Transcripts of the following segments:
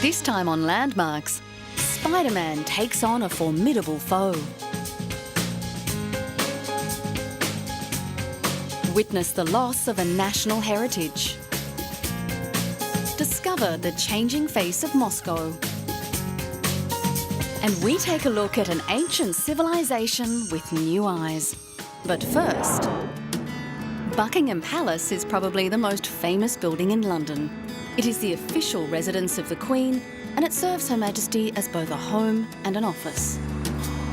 This time on Landmarks, Spider-Man takes on a formidable foe. Witness the loss of a national heritage. Discover the changing face of Moscow. And we take a look at an ancient civilization with new eyes. But first, Buckingham Palace is probably the most famous building in London. It is the official residence of the Queen, and it serves Her Majesty as both a home and an office.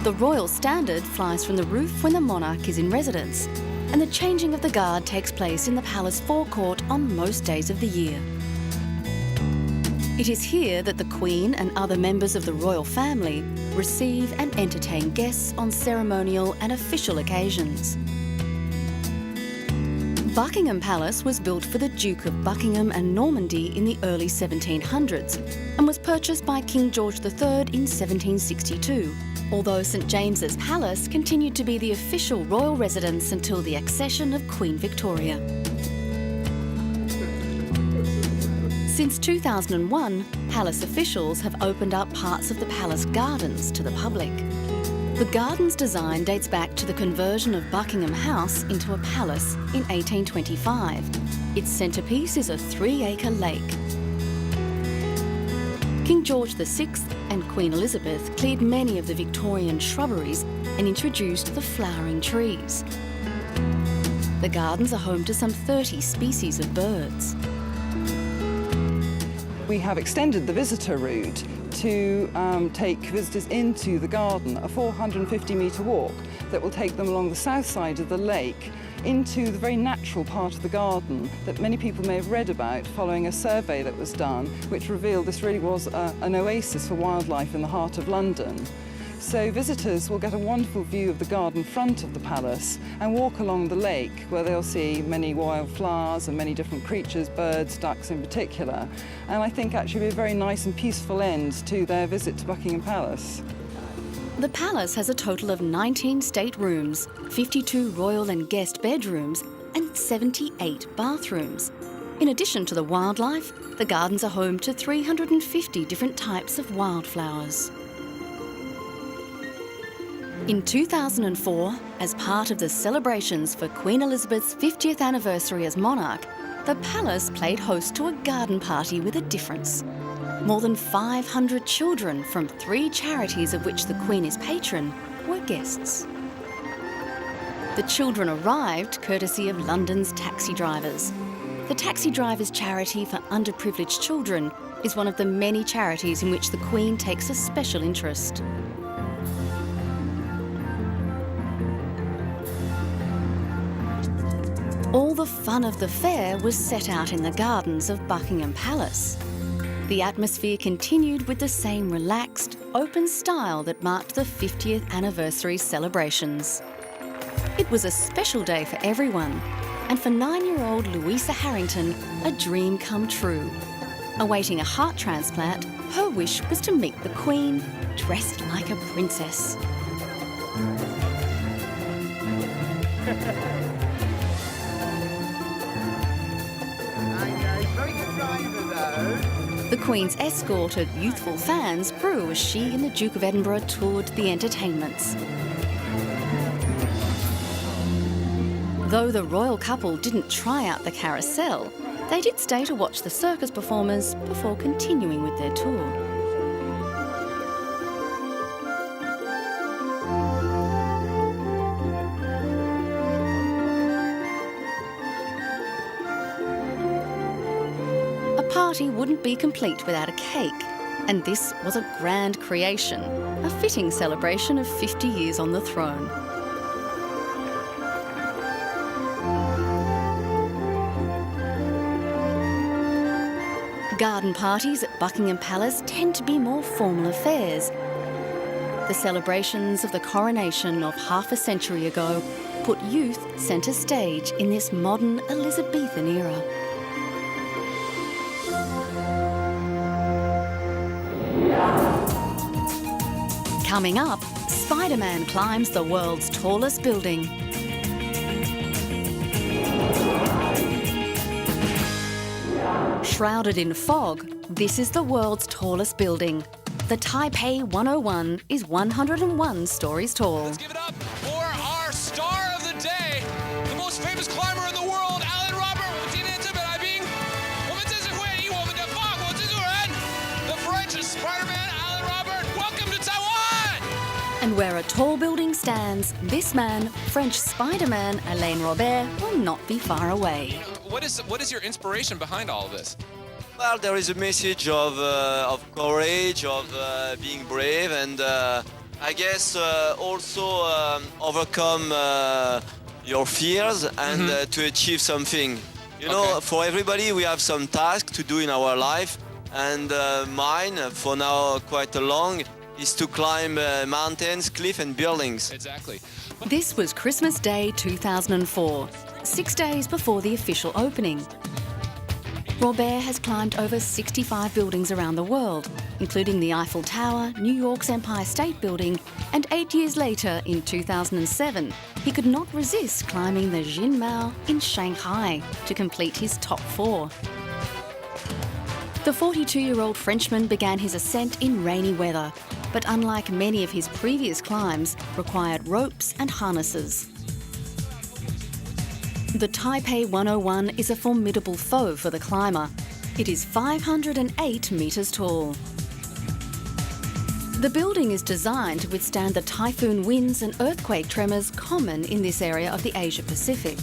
The royal standard flies from the roof when the monarch is in residence, and the changing of the guard takes place in the palace forecourt on most days of the year. It is here that the Queen and other members of the royal family receive and entertain guests on ceremonial and official occasions. Buckingham Palace was built for the Duke of Buckingham and Normandy in the early 1700s and was purchased by King George III in 1762, although St James's Palace continued to be the official royal residence until the accession of Queen Victoria. Since 2001, palace officials have opened up parts of the palace gardens to the public. The garden's design dates back to the conversion of Buckingham House into a palace in 1825. Its centrepiece is a 3-acre lake. King George VI and Queen Elizabeth cleared many of the Victorian shrubberies and introduced the flowering trees. The gardens are home to some 30 species of birds. We have extended the visitor route to take visitors into the garden, a 450-metre walk that will take them along the south side of the lake into the very natural part of the garden that many people may have read about following a survey that was done, which revealed this really was an oasis for wildlife in the heart of London. So visitors will get a wonderful view of the garden front of the palace and walk along the lake where they'll see many wildflowers and many different creatures, birds, ducks in particular. And I think actually a very nice and peaceful end to their visit to Buckingham Palace. The palace has a total of 19 state rooms, 52 royal and guest bedrooms, and 78 bathrooms. In addition to the wildlife, the gardens are home to 350 different types of wildflowers. In 2004, as part of the celebrations for Queen Elizabeth's 50th anniversary as monarch, the palace played host to a garden party with a difference. More than 500 children from 3 charities of which the Queen is patron were guests. The children arrived courtesy of London's taxi drivers. The Taxi Drivers Charity for Underprivileged Children is one of the many charities in which the Queen takes a special interest. All the fun of the fair was set out in the gardens of Buckingham Palace. The atmosphere continued with the same relaxed, open style that marked the 50th anniversary celebrations. It was a special day for everyone, and for 9-year-old Louisa Harrington, a dream come true. Awaiting a heart transplant, her wish was to meet the Queen, dressed like a princess. The Queen's escort of youthful fans grew as she and the Duke of Edinburgh toured the entertainments. Though the royal couple didn't try out the carousel, they did stay to watch the circus performers before continuing with their tour. A party wouldn't be complete without a cake, and this was a grand creation, a fitting celebration of 50 years on the throne. Garden parties at Buckingham Palace tend to be more formal affairs. The celebrations of the coronation of half a century ago put youth centre stage in this modern Elizabethan era. Coming up, Spider-Man climbs the world's tallest building. Shrouded in fog, This is the world's tallest building. The Taipei 101 is 101 stories tall. Let's give it up for our star of the day, the most famous climber in the world, Alan Robert. 我们今天这边来宾，我们这次会以我们的法国制作人 the French Spider-Man, Alan Robert. Welcome to Taiwan! And where a tall building stands, this man, French Spider-Man Alain Robert, will not be far away. What is your inspiration behind all of this? Well, there is a message of courage, of being brave, and I guess also overcome your fears and to achieve something. You know, for everybody, we have some tasks to do in our life, and mine, for now quite long, is to climb mountains, cliffs, and buildings. Exactly. This was Christmas Day 2004, 6 days before the official opening. Robert has climbed over 65 buildings around the world, including the Eiffel Tower, New York's Empire State Building, and 8 years later, in 2007, he could not resist climbing the Jinmao in Shanghai to complete his top 4. The 42-year-old Frenchman began his ascent in rainy weather, but unlike many of his previous climbs, required ropes and harnesses. The Taipei 101 is a formidable foe for the climber. It is 508 metres tall. The building is designed to withstand the typhoon winds and earthquake tremors common in this area of the Asia-Pacific.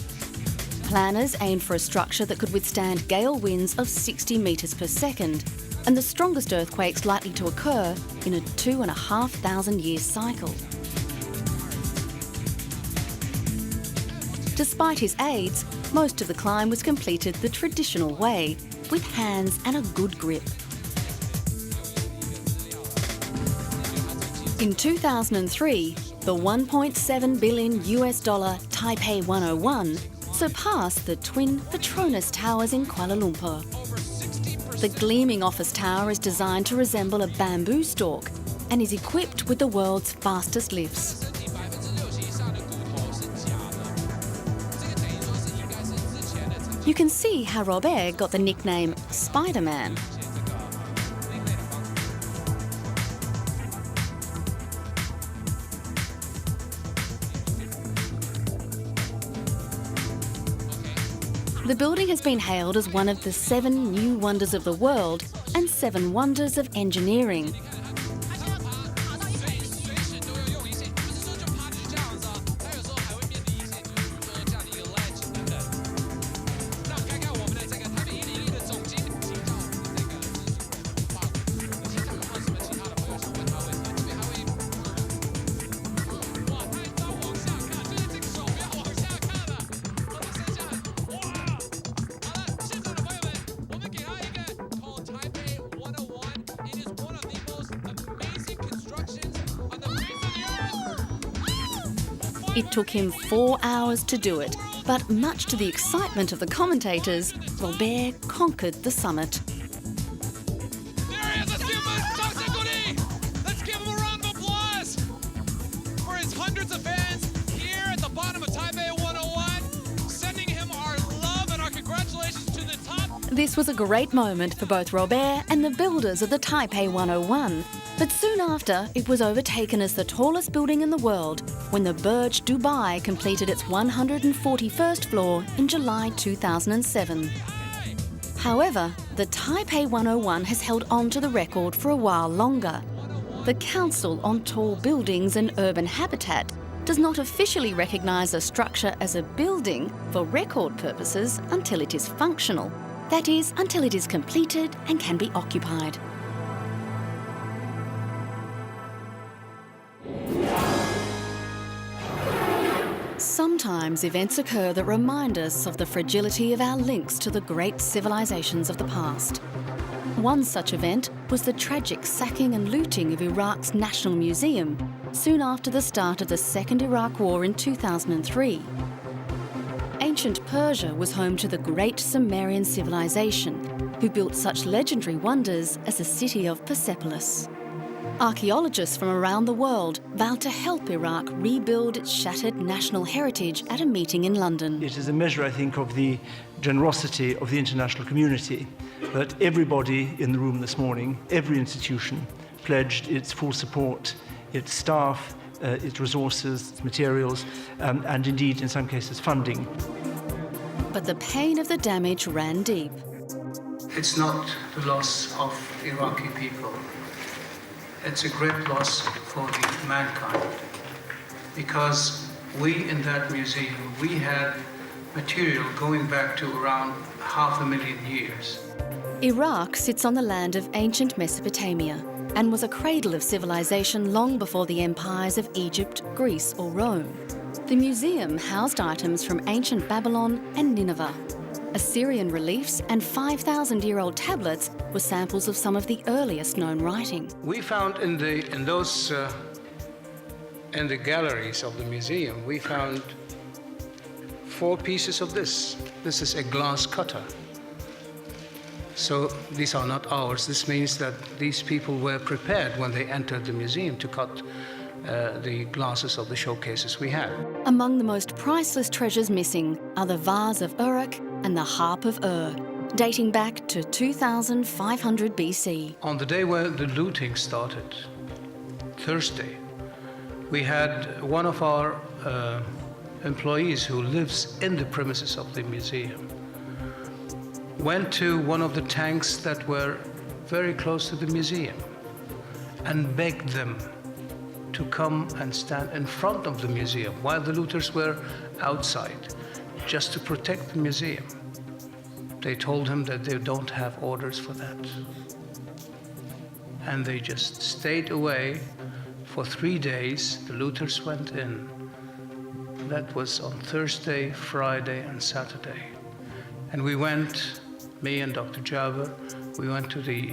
Planners aimed for a structure that could withstand gale winds of 60 metres per second and the strongest earthquakes likely to occur in a 2,500-year cycle. Despite his aids, most of the climb was completed the traditional way, with hands and a good grip. In 2003, the $1.7 billion Taipei 101 surpassed the twin Petronas Towers in Kuala Lumpur. The gleaming office tower is designed to resemble a bamboo stalk and is equipped with the world's fastest lifts. You can see how Robert got the nickname Spider-Man. The building has been hailed as one of the 7 new wonders of the world and 7 wonders of engineering. It took him 4 hours to do it, but much to the excitement of the commentators, Robert conquered the summit. There he is! Let's give him a round of applause for his hundreds of fans here at the bottom of Taipei 101, sending him our love and our congratulations to the top. This was a great moment for both Robert and the builders of the Taipei 101. But soon after, it was overtaken as the tallest building in the world when the Burj Dubai completed its 141st floor in July 2007. However, the Taipei 101 has held on to the record for a while longer. The Council on Tall Buildings and Urban Habitat does not officially recognise a structure as a building for record purposes until it is functional. That is, until it is completed and can be occupied. Sometimes events occur that remind us of the fragility of our links to the great civilizations of the past. One such event was the tragic sacking and looting of Iraq's National Museum soon after the start of the Second Iraq War in 2003. Ancient Persia was home to the great Sumerian civilization, who built such legendary wonders as the city of Persepolis. Archaeologists from around the world vowed to help Iraq rebuild its shattered national heritage at a meeting in London. It is a measure, I think, of the generosity of the international community that everybody in the room this morning, every institution, pledged its full support, its staff, its resources, its materials, and indeed, in some cases, funding. But the pain of the damage ran deep. It's not the loss of Iraqi people. It's a great loss for the mankind, because we in that museum, we had material going back to around 500,000 years. Iraq sits on the land of ancient Mesopotamia and was a cradle of civilization long before the empires of Egypt, Greece or Rome. The museum housed items from ancient Babylon and Nineveh. Assyrian reliefs and 5,000-year-old tablets were samples of some of the earliest known writing. We found in the galleries of the museum, we found 4 pieces of this. This is a glass cutter. So these are not ours. This means that these people were prepared when they entered the museum to cut the glasses of the showcases we had. Among the most priceless treasures missing are the vase of Uruk and the harp of Ur, dating back to 2500 BC. On the day where the looting started, Thursday, we had one of our employees who lives in the premises of the museum went to one of the tanks that were very close to the museum and begged them to come and stand in front of the museum while the looters were outside, just to protect the museum. They told him that they don't have orders for that. And they just stayed away for 3 days. The looters went in. That was on Thursday, Friday, and Saturday. And we went, me and Dr. Jaber, we went to the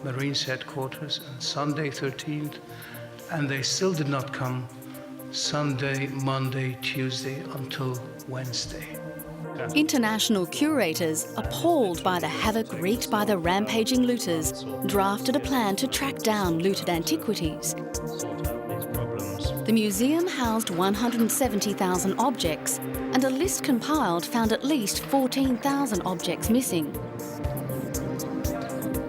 Marines headquarters on Sunday 13th, and they still did not come Sunday, Monday, Tuesday, until Wednesday. International curators, appalled by the havoc wreaked by the rampaging looters, drafted a plan to track down looted antiquities. The museum housed 170,000 objects, and a list compiled found at least 14,000 objects missing.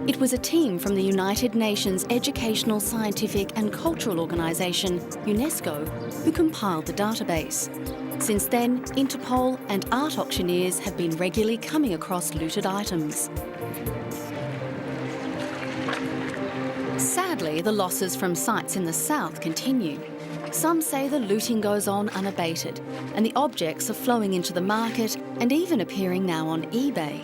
It was a team from the United Nations Educational, Scientific and Cultural Organisation, UNESCO, who compiled the database. Since then, Interpol and art auctioneers have been regularly coming across looted items. Sadly, the losses from sites in the south continue. Some say the looting goes on unabated, and the objects are flowing into the market and even appearing now on eBay.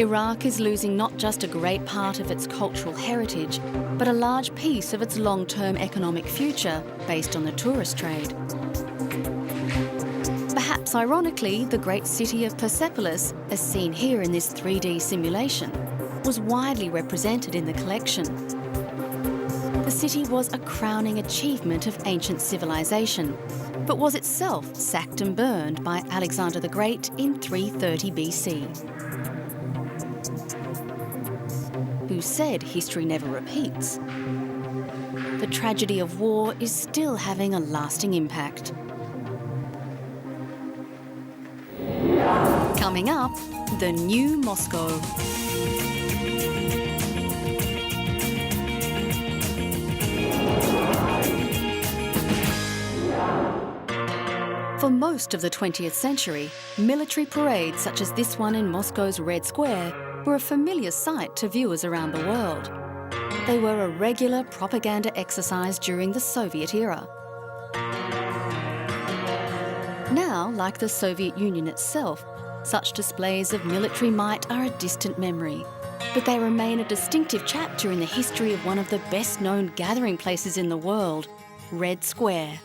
Iraq is losing not just a great part of its cultural heritage, but a large piece of its long-term economic future based on the tourist trade. Perhaps ironically, the great city of Persepolis, as seen here in this 3D simulation, was widely represented in the collection. The city was a crowning achievement of ancient civilization, but was itself sacked and burned by Alexander the Great in 330 BC. Who said history never repeats? The tragedy of war is still having a lasting impact. Coming up, the new Moscow. For most of the 20th century, military parades such as this one in Moscow's Red Square were a familiar sight to viewers around the world. They were a regular propaganda exercise during the Soviet era. Now, like the Soviet Union itself, such displays of military might are a distant memory, but they remain a distinctive chapter in the history of one of the best-known gathering places in the world, Red Square.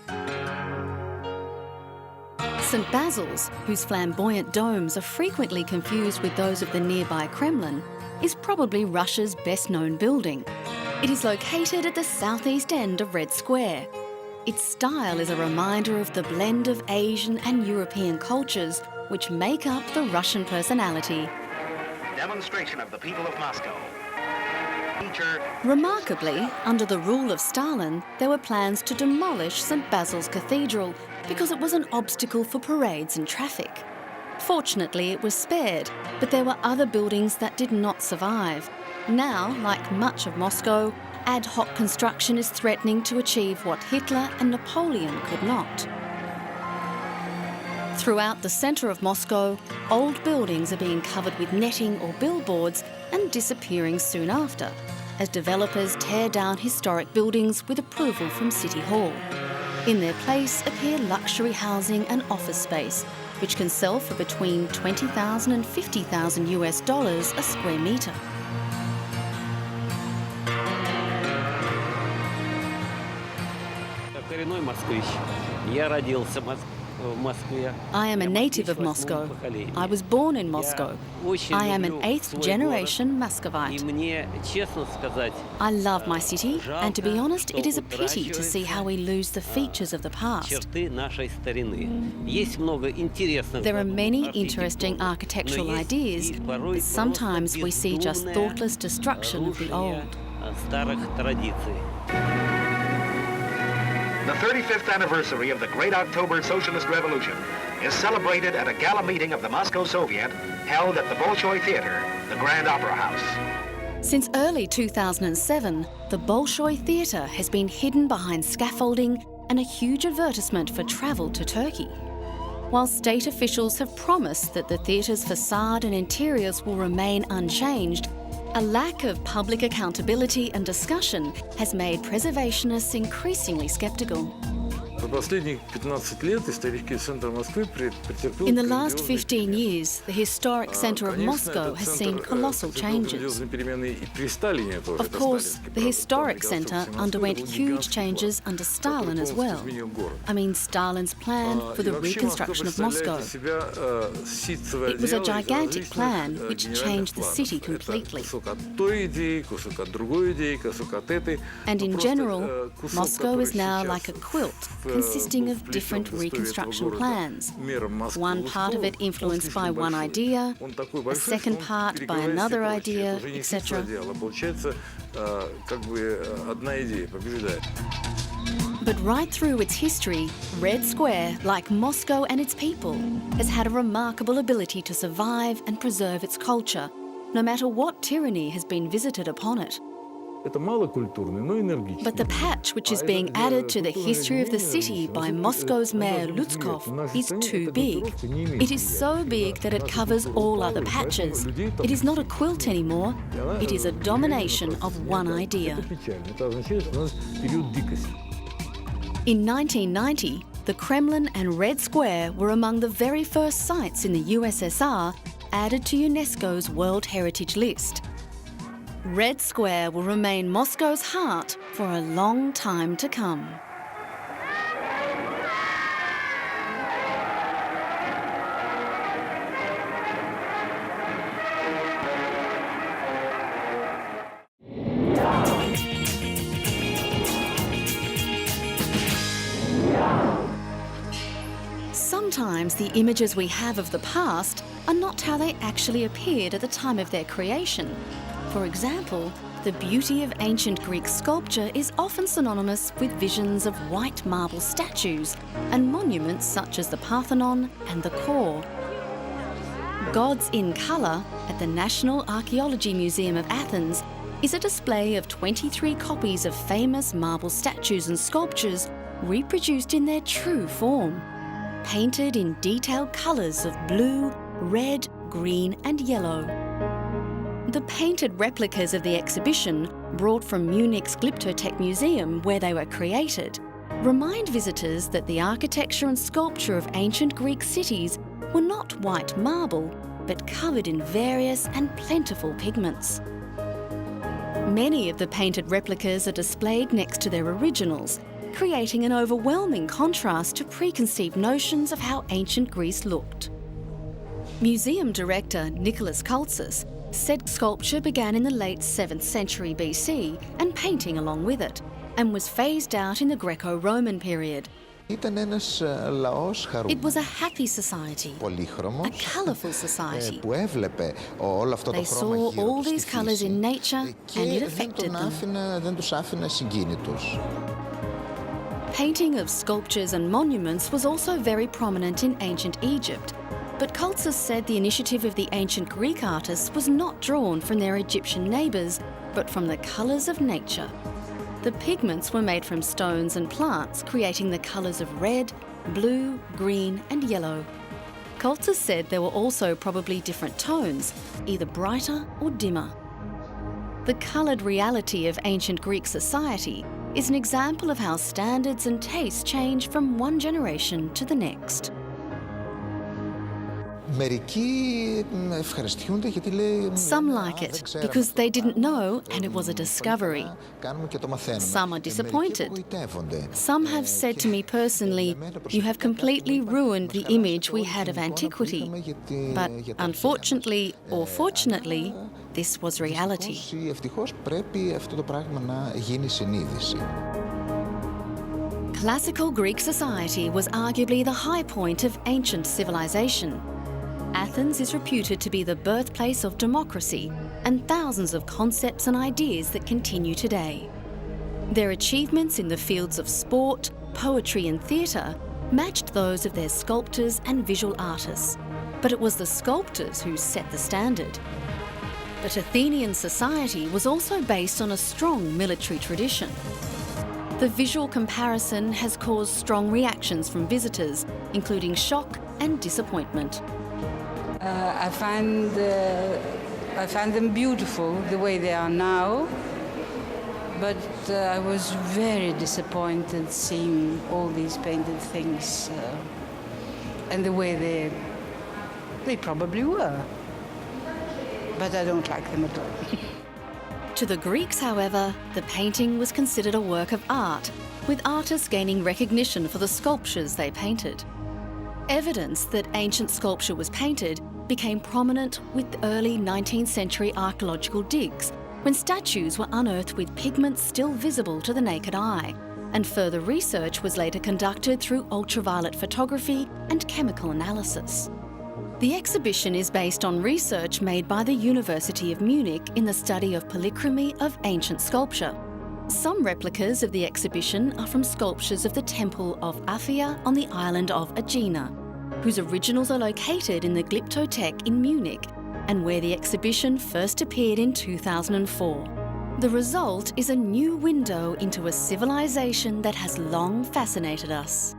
St. Basil's, whose flamboyant domes are frequently confused with those of the nearby Kremlin, is probably Russia's best-known building. It is located at the southeast end of Red Square. Its style is a reminder of the blend of Asian and European cultures which make up the Russian personality. Demonstration of the people of Moscow. Remarkably, under the rule of Stalin, there were plans to demolish St. Basil's Cathedral, because it was an obstacle for parades and traffic. Fortunately, it was spared, but there were other buildings that did not survive. Now, like much of Moscow, ad hoc construction is threatening to achieve what Hitler and Napoleon could not. Throughout the centre of Moscow, old buildings are being covered with netting or billboards and disappearing soon after, as developers tear down historic buildings with approval from City Hall. In their place appear luxury housing and office space, which can sell for between $20,000 and $50,000 a square metre. Коренной москвич. Я родился в Москве. I am a native of Moscow. I was born in Moscow. I am an 8th generation Muscovite. I love my city, and to be honest, it is a pity to see how we lose the features of the past. There are many interesting architectural ideas, but sometimes we see just thoughtless destruction of the old. The 35th anniversary of the Great October Socialist Revolution is celebrated at a gala meeting of the Moscow Soviet held at the Bolshoi Theatre, the Grand Opera House. Since early 2007, the Bolshoi Theatre has been hidden behind scaffolding and a huge advertisement for travel to Turkey. While state officials have promised that the theatre's facade and interiors will remain unchanged, a lack of public accountability and discussion has made preservationists increasingly sceptical. In the last 15 years, the historic centre of Moscow has seen colossal changes. Of course, the historic centre underwent huge changes under Stalin as well. I mean, Stalin's plan for the reconstruction of Moscow. It was a gigantic plan which changed the city completely. And in general, Moscow is now like a quilt, consisting of different reconstruction plans. One part of it influenced by one idea, a second part by another idea, etc. But right through its history, Red Square, like Moscow and its people, has had a remarkable ability to survive and preserve its culture, no matter what tyranny has been visited upon it. But the patch which is being added to the history of the city by Moscow's mayor Lutskov is too big. It is so big that it covers all other patches. It is not a quilt anymore, it is a domination of one idea. In 1990, the Kremlin and Red Square were among the very first sites in the USSR added to UNESCO's World Heritage List. Red Square will remain Moscow's heart for a long time to come. Sometimes the images we have of the past are not how they actually appeared at the time of their creation. For example, the beauty of ancient Greek sculpture is often synonymous with visions of white marble statues and monuments such as the Parthenon and the Core. Gods in Colour at the National Archaeology Museum of Athens is a display of 23 copies of famous marble statues and sculptures reproduced in their true form, painted in detailed colours of blue, red, green and yellow. The painted replicas of the exhibition, brought from Munich's Glyptotek Museum where they were created, remind visitors that the architecture and sculpture of ancient Greek cities were not white marble, but covered in various and plentiful pigments. Many of the painted replicas are displayed next to their originals, creating an overwhelming contrast to preconceived notions of how ancient Greece looked. Museum director Nicholas Kaltsis said sculpture began in the late 7th century BC and painting along with it, and was phased out in the Greco-Roman period. It was a happy society, a colourful society. They saw all these colours in nature and it affected them. painting of sculptures and monuments was also very prominent in ancient Egypt, but Chalcis said the initiative of the ancient Greek artists was not drawn from their Egyptian neighbours, but from the colours of nature. The pigments were made from stones and plants, creating the colours of red, blue, green and yellow. Chalcis said there were also probably different tones, either brighter or dimmer. The coloured reality of ancient Greek society is an example of how standards and tastes change from one generation to the next. Some like it because they didn't know and it was a discovery. Some are disappointed. Some have said to me personally, "You have completely ruined the image we had of antiquity." But unfortunately or fortunately, this was reality. Classical Greek society was arguably the high point of ancient civilization. Athens is reputed to be the birthplace of democracy and thousands of concepts and ideas that continue today. Their achievements in the fields of sport, poetry and theatre matched those of their sculptors and visual artists, but it was the sculptors who set the standard. But Athenian society was also based on a strong military tradition. The visual comparison has caused strong reactions from visitors, including shock and disappointment. I find them beautiful the way they are now, but I was very disappointed seeing all these painted things and the way they probably were. But I don't like them at all. To the Greeks, however, the painting was considered a work of art, with artists gaining recognition for the sculptures they painted. Evidence that ancient sculpture was painted became prominent with early 19th century archaeological digs, when statues were unearthed with pigments still visible to the naked eye, and further research was later conducted through ultraviolet photography and chemical analysis. The exhibition is based on research made by the University of Munich in the study of polychromy of ancient sculpture. Some replicas of the exhibition are from sculptures of the Temple of Aphia on the island of Aegina, whose originals are located in the Glyptothek in Munich and where the exhibition first appeared in 2004. The result is a new window into a civilization that has long fascinated us.